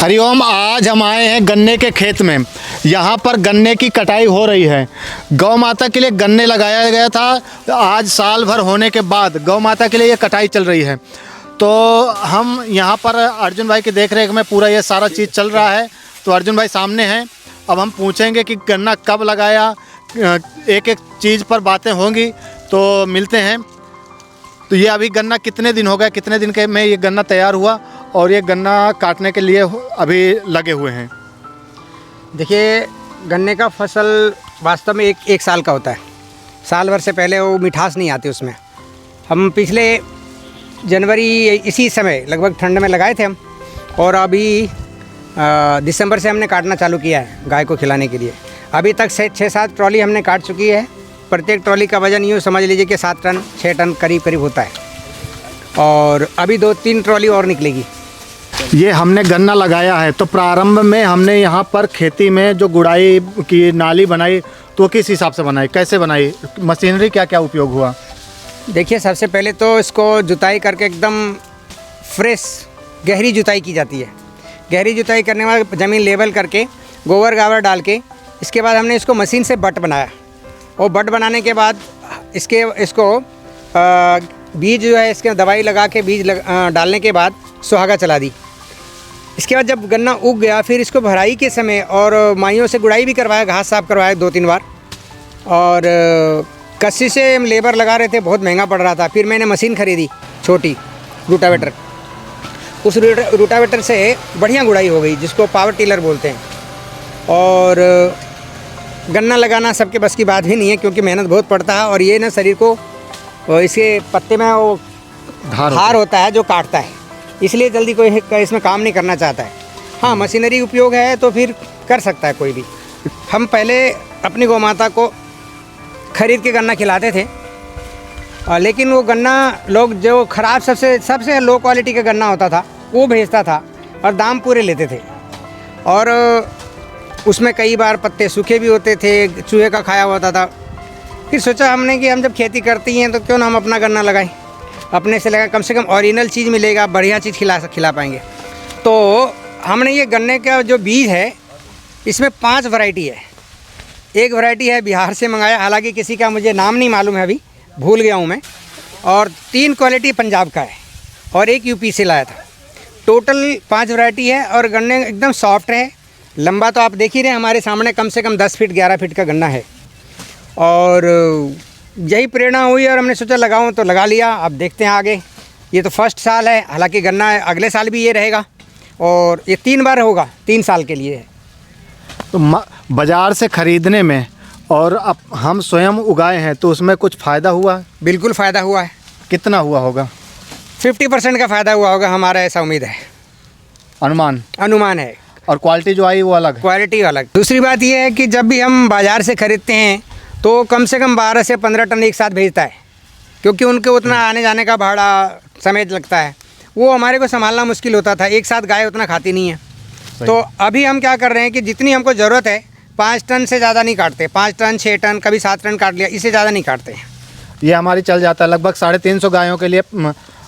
हरिओम, आज हम आए हैं गन्ने के खेत में। यहाँ पर गन्ने की कटाई हो रही है। गौ माता के लिए गन्ने लगाया गया था। आज साल भर होने के बाद गौ माता के लिए ये कटाई चल रही है। तो हम यहाँ पर अर्जुन भाई की देख रेख में पूरा ये सारा चीज़ चल रहा है। तो अर्जुन भाई सामने हैं। अब हम पूछेंगे कि गन्ना कब लगाया, एक एक चीज़ पर बातें होंगी। तो मिलते हैं। तो ये अभी गन्ना कितने दिन हो गए, कितने दिन के में ये गन्ना तैयार हुआ और ये गन्ना काटने के लिए अभी लगे हुए हैं? देखिए, गन्ने का फसल वास्तव में एक साल का होता है। साल भर से पहले वो मिठास नहीं आती उसमें। हम पिछले जनवरी इसी समय लगभग ठंड में लगाए थे हम, और अभी दिसंबर से हमने काटना चालू किया है गाय को खिलाने के लिए। अभी तक 6-7 ट्रॉली हमने काट चुकी है। प्रत्येक ट्रॉली का वज़न यूँ समझ लीजिए कि 7 टन 6 टन करीब होता है, और अभी 2-3 ट्रॉली और निकलेगी। ये हमने गन्ना लगाया है, तो प्रारंभ में हमने यहाँ पर खेती में जो गुड़ाई की नाली बनाई, तो किस हिसाब से बनाई, कैसे बनाई, मशीनरी क्या क्या उपयोग हुआ? देखिए, सबसे पहले तो इसको जुताई करके एकदम फ्रेश गहरी जुताई की जाती है। गहरी जुताई करने के बाद ज़मीन लेवल करके गोबर गावर डाल के इसके बाद हमने इसको मशीन से बट बनाया, और बट बनाने के बाद इसको बीज जो है इसके दवाई लगा के बीज डालने के बाद सुहागा चला दी। इसके बाद जब गन्ना उग गया, फिर इसको भराई के समय और माइयों से गुड़ाई भी करवाया, घास साफ करवाया 2-3 बार, और कस्सी से हम लेबर लगा रहे थे, बहुत महंगा पड़ रहा था। फिर मैंने मशीन खरीदी, छोटी रूटावेटर। उस रूटावेटर से बढ़िया गुड़ाई हो गई, जिसको पावर टिलर बोलते हैं। और गन्ना लगाना सबके बस की बात भी नहीं है, क्योंकि मेहनत बहुत पड़ता है, और ये ना शरीर को इसके पत्ते में वो धार होता है जो काटता है, इसलिए जल्दी कोई इसमें काम नहीं करना चाहता है। हाँ, मशीनरी उपयोग है तो फिर कर सकता है कोई भी। हम पहले अपनी गौ माता को खरीद के गन्ना खिलाते थे, लेकिन वो गन्ना लोग जो ख़राब सबसे लो क्वालिटी का गन्ना होता था वो भेजता था, और दाम पूरे लेते थे, और उसमें कई बार पत्ते सूखे भी होते थे, चूहे का खाया होता था। फिर सोचा हमने कि हम जब खेती करती हैं तो क्यों ना हम अपना गन्ना लगाएं, अपने से लगा, कम से कम ओरिजिनल चीज़ मिलेगा, बढ़िया चीज़ खिला पाएंगे। तो हमने ये गन्ने का जो बीज है, इसमें 5 वैरायटी है। एक वैरायटी है बिहार से मंगाया, हालांकि किसी का मुझे नाम नहीं मालूम है, अभी भूल गया हूँ मैं, और 3 क्वालिटी पंजाब का है, और एक यूपी से लाया था। टोटल 5 वैरायटी है, और गन्ने एकदम सॉफ्ट है। लंबा तो आप देख ही रहे हैं हमारे सामने, कम से कम 10 फीट 11 फीट का गन्ना है। और यही प्रेरणा हुई और हमने सोचा लगाऊं, तो लगा लिया। अब देखते हैं आगे। ये तो फर्स्ट साल है, हालांकि गन्ना अगले साल भी ये रहेगा, और ये 3 बार होगा, 3 साल के लिए है। तो बाज़ार से ख़रीदने में और अब हम स्वयं उगाए हैं, तो उसमें कुछ फ़ायदा हुआ? बिल्कुल फ़ायदा हुआ है। कितना हुआ होगा? 50% का फ़ायदा हुआ होगा, हमारा ऐसा उम्मीद है, अनुमान है। और क्वालिटी जो आई वो अलग? क्वालिटी अलग। दूसरी बात ये है कि जब भी हम बाज़ार से ख़रीदते हैं तो कम से कम 12 से 15 टन एक साथ भेजता है, क्योंकि उनके उतना आने जाने का भाड़ा समय लगता है, वो हमारे को संभालना मुश्किल होता था। एक साथ गाय उतना खाती नहीं है। तो अभी हम क्या कर रहे हैं कि जितनी हमको ज़रूरत है, 5 टन से ज़्यादा नहीं काटते। 5 टन 6 टन कभी 7 टन काट लिया, इससे ज़्यादा नहीं काटते हैं। ये हमारी चल जाता है लगभग 350 गायों के लिए।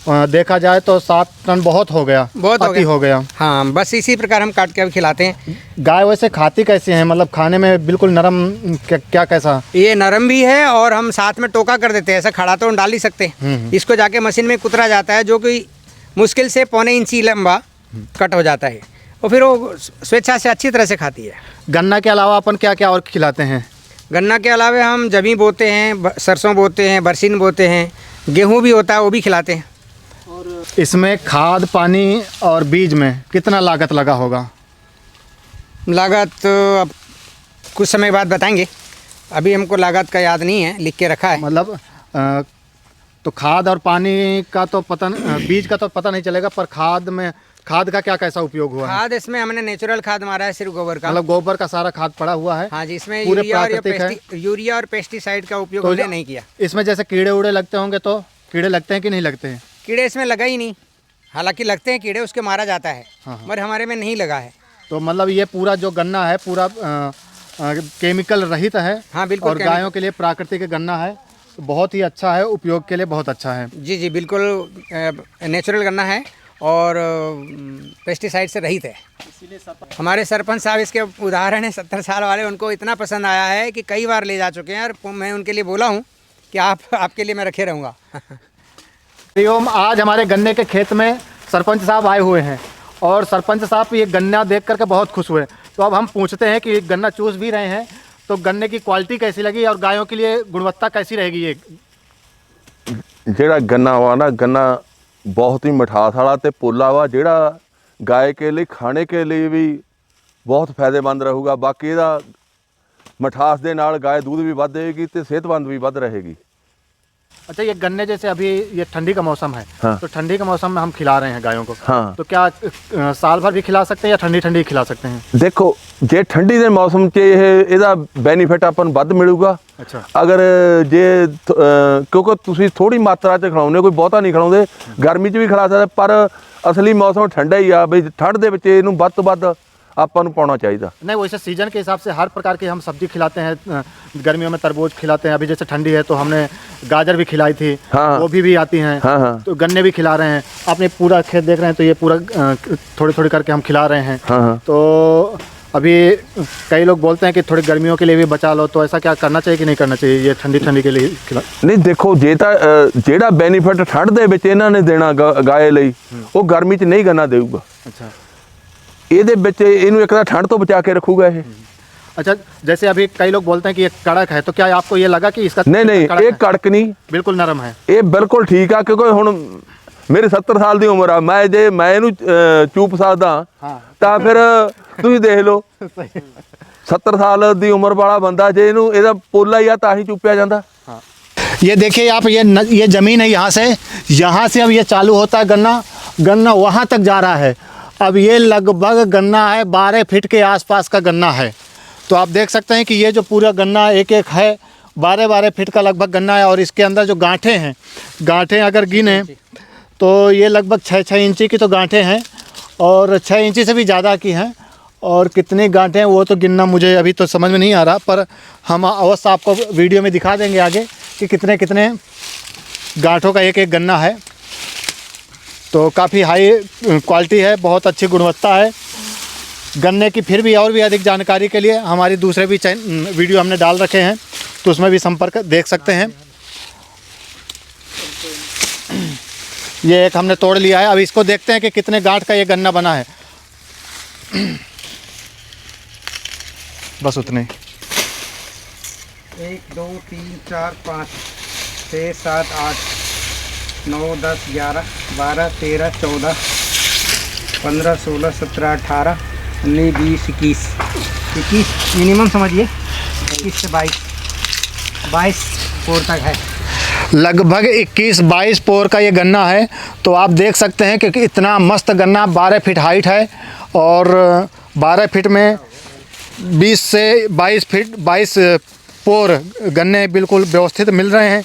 देखा जाए तो 7 टन बहुत हो गया, बहुत हो गया। हाँ, बस इसी प्रकार हम काट के अब खिलाते हैं। गाय वैसे खाती कैसे हैं, मतलब खाने में बिल्कुल नरम? क्या कैसा? ये नरम भी है, और हम साथ में टोका कर देते हैं, ऐसा खड़ा तो डाल ही सकते। इसको जाके मशीन में कुतरा जाता है, जो कि मुश्किल से 1.25 इंची लंबा कट हो जाता है, और फिर वो स्वेच्छा से अच्छी तरह से खाती है। गन्ना के अलावा अपन क्या क्या और खिलाते हैं? गन्ना के अलावा हम जमी बोते हैं, सरसों बोते हैं, बरसीन बोते हैं, गेहूँ भी होता है, वो भी खिलाते हैं। इसमें खाद पानी और बीज में कितना लागत लगा होगा? लागत अब कुछ समय बाद बताएंगे, अभी हमको लागत का याद नहीं है, लिख के रखा है। मतलब तो खाद और पानी का तो पता, बीज का तो पता नहीं चलेगा, पर खाद का क्या कैसा उपयोग हुआ? खाद इसमें हमने नेचुरल खाद मारा है, सिर्फ गोबर का, मतलब गोबर का सारा खाद पड़ा हुआ है। हाँ जी, इसमें पूरे यूरिया और पेस्टिसाइड का उपयोग तो हमने नहीं किया। इसमें जैसे कीड़े उड़े लगते होंगे, तो कीड़े लगते हैं कि नहीं लगते हैं? कीड़े इसमें लगा ही नहीं, हालांकि लगते हैं कीड़े, उसके मारा जाता है। हाँ। मगर हमारे में नहीं लगा है। तो मतलब ये पूरा जो गन्ना है पूरा केमिकल रहित है। हाँ बिल्कुल, और गायों के लिए प्राकृतिक गन्ना है, बहुत ही अच्छा है, उपयोग के लिए बहुत अच्छा है। जी जी बिल्कुल, नेचुरल गन्ना है। और पेस्टिसाइड से रहित है। हमारे सरपंच साहब इसके उदाहरण है, 70 साल वाले, उनको इतना पसंद आया है कि कई बार ले जा चुके हैं और मैं उनके लिए बोला हूँ कि आपके लिए मैं रखे रहूँगा। हरिओम, आज हमारे गन्ने के खेत में सरपंच साहब आए हुए हैं और सरपंच साहब ये गन्ना देख करके बहुत खुश हुए। तो अब हम पूछते हैं कि गन्ना चूस भी रहे हैं तो गन्ने की क्वालिटी कैसी लगी और गायों के लिए गुणवत्ता कैसी रहेगी ये? ਜਿਹੜਾ ਗੰਨਾ ਵਾ ਨਾ, ਗੰਨਾ ਬਹੁਤ ਹੀ ਮਿਠਾਸ ਵਾਲਾ ਤੇ ਪੋਲਾ ਵਾ, ਜਿਹੜਾ ਗਾਏ ਕੇ ਲਈ ਖਾਣੇ ਕੇ ਲਈ ਵੀ ਬਹੁਤ ਫਾਇਦੇਮੰਦ ਰਹੂਗਾ। ਬਾਕੀ ਇਹਦਾ ਮਿਠਾਸ ਦੇ ਨਾਲ ਗਾਏ दूध भी ਵੱਧ ਦੇਗੀ ਤੇ ਸਿਹਤਮੰਦ ਵੀ ਵੱਧ ਰਹੇਗੀ। अच्छा, ये गन्ने जैसे अभी ये ठंडी का मौसम है, हाँ। तो ठंडी के मौसम में हम खिला रहे हैं गायों को, हाँ। तो क्या साल भर भी खिला सकते हैं या ठंडी ठंडी खिला सकते हैं? ਦੇਖੋ ਜੇ ਠੰਡੀ ਦੇ ਮੌਸਮ 'ਚ ਇਹਦਾ ਬੈਨੀਫਿਟ ਆਪਾਂ ਨੂੰ ਵੱਧ ਮਿਲੂਗਾ। अच्छा, ਅਗਰ ਜੇ ਕਿਉਂਕਿ ਤੁਸੀਂ ਥੋੜੀ ਮਾਤਰਾ 'ਚ ਖਿਲਾਉਂਦੇ ਹੋ, ਕੋਈ ਬਹੁਤਾ ਨਹੀਂ ਖਿਲਾਉਂਦੇ, ਗਰਮੀ 'ਚ ਵੀ ਖਿਲਾ ਸਕਦੇ, ਪਰ ਅਸਲੀ ਮੌਸਮ ਠੰਡਾ ਹੀ ਆ ਬਈ ਠੰਡ ਦੇ ਵਿੱਚ ਇਹਨੂੰ ਵੱਧ ਤੋਂ ਵੱਧ ਆਪਾਂ ਨੂੰ ਪਾਉਣਾ ਚਾਹੀਦਾ। नहीं वैसे सीजन के हिसाब से हर प्रकार की हम सब्जी खिलाते हैं। गर्मियों में तरबूज खिलाते हैं, अभी जैसे ठंडी है तो हमने गाजर भी खिलाई थी, हाँ। वो भी आती हैं। हाँ हाँ तो गन्ने भी खिला रहे हैं। आपने पूरा खेत देख रहे हैं तो ये पूरा थोड़ी थोड़ी करके हम खिला रहे हैं। हाँ हाँ तो अभी कई लोग बोलते हैं कि थोड़ी गर्मियों के लिए भी बचा लो, तो ऐसा क्या करना चाहिए कि नहीं करना चाहिए? ये ठंडी ठंडी के लिए खिला ਨਹੀਂ ਦੇਖੋ, ਜੇ ਤਾਂ ਜਿਹੜਾ ਬੈਨੀਫਿਟ ਠੰਡ ਦੇ ਵਿੱਚ ਇਹਨਾਂ ਨੇ ਦੇਣਾ ਗਾਏ ਲਈ, ਉਹ ਗਰਮੀ 'ਚ ਨਹੀਂ ਗੰਨਾ ਦੇਊਗਾ। अच्छा ਇਹਦੇ ਵਿੱਚ ਇਹਨੂੰ ਇੱਕ ਤਾਂ ਠੰਡ ਤੋਂ ਬਚਾ ਕੇ ਰੱਖੂਗਾ ਇਹ। अच्छा, जैसे अभी कई लोग बोलते हैं कि ये कड़क है, तो क्या आपको ये लगा कि इसका ਨਹੀਂ ਨਹੀਂ, कड़क ਇਹ है? ਕੜਕ ਨਹੀਂ, बिल्कुल नरम है। ਇਹ ਬਿਲਕੁਲ ਠੀਕ ਆ। ਕਿਉਂਕਿ ਹੁਣ ਮੇਰੀ 70 ਸਾਲ ਦੀ ਉਮਰ ਆ, ਜੇ ਮੈਂ ਇਹਨੂੰ ਚੂਪ ਸਕਦਾ हाँ ਤਾਂ ਫਿਰ ਤੁਸੀਂ ਦੇਖ ਲਓ 70 ਸਾਲ ਦੀ ਉਮਰ ਵਾਲਾ ਬੰਦਾ ਜੇ ਇਹਦਾ ਪੋਲਾ ਹੀ ਆ ਤਾਂ ਹੀ ਚੂਪਿਆ ਜਾਂਦਾ। ये देखिए आप, ये ज़मीन है, यहाँ से अब ये चालू होता है गन्ना वहाँ तक जा रहा है। अब ये लगभग गन्ना है 12 फीट के आसपास का गन्ना है। तो आप देख सकते हैं कि ये जो पूरा गन्ना एक एक है 12-12 फीट का लगभग गन्ना है। और इसके अंदर जो गांठें हैं, गांठें अगर गिने तो ये लगभग 6-6 इंची की तो गांठें हैं और 6 इंची से भी ज़्यादा की हैं। और कितनी गांठें हैं वो तो गिनना मुझे अभी तो समझ में नहीं आ रहा, पर हम अवश्य आपको वीडियो में दिखा देंगे आगे कि कितने कितने गांठों का एक एक गन्ना है। तो काफ़ी हाई क्वालिटी है, बहुत अच्छी गुणवत्ता है गन्ने की। फिर भी और भी अधिक जानकारी के लिए हमारी दूसरे भी वीडियो हमने डाल रखे हैं, तो उसमें भी संपर्क देख सकते हैं। ये एक हमने तोड़ लिया है, अब इसको देखते हैं कि कितने गांठ का ये गन्ना बना है। बस उतने 1 2 3 4 5 6 7 8 9 10 11 12 13 14 15 16 17 18 19 20 21 मिनिमम समझिए, 21 से 22 पोर तक है। लगभग 21-22 पोर का ये गन्ना है। तो आप देख सकते हैं कि इतना मस्त गन्ना, 12 फीट हाइट है और 12 फीट में 20 से 22 पोर गन्ने बिल्कुल व्यवस्थित मिल रहे हैं।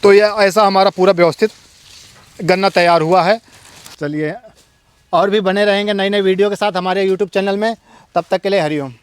तो ये ऐसा हमारा पूरा व्यवस्थित गन्ना तैयार हुआ है। चलिए और भी बने रहेंगे नई नई वीडियो के साथ हमारे YouTube चैनल में। तब तक के लिए हरिओम।